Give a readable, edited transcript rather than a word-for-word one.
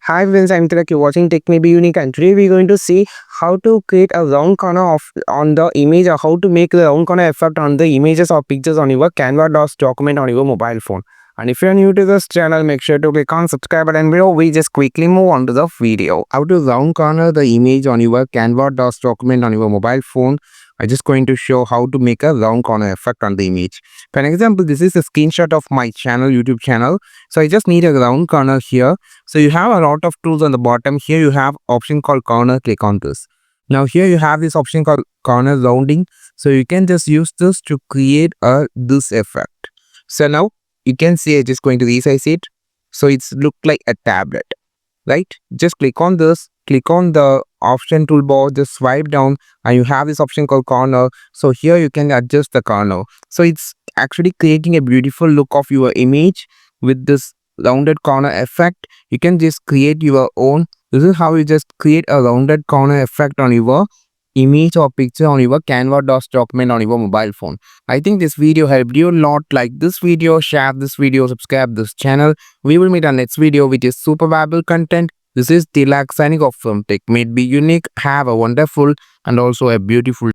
Hi friends, I'm Tilak. You're watching Tech May Be Unique, and today we're going to see how to create a round corner of on the image, or how to make the round corner effect on the images or pictures on your Canva DOS document on your mobile phone. And if you're new to this channel, make sure to click on subscribe button below. We just quickly move on to the video. How to round corner the image on your Canva DOS document on your mobile phone. I'm just going to show how to make a round corner effect on the image. For an example, this is a screenshot of my channel, YouTube channel. So I just need a round corner here. So you have a lot of tools on the bottom. Here you have option called corner. Click on this. Now here you have this option called corner rounding. So you can just use this to create this effect. So now you can see I'm just going to resize it. So it's look like a tablet, right? Just click on this. Click on the option toolbar. Just swipe down and you have this option called corner. So here you can adjust the corner. So it's actually creating a beautiful look of your image with this rounded corner effect. You can just create your own. This is how you just create a rounded corner effect on your image or picture on your Canva DOS document on your mobile phone. I think this video helped you a lot. Like this video, share this video, subscribe this channel. We will meet our next video which is super valuable content. This is Tilak signing off from Tech May Be Unique. Have a wonderful and also a beautiful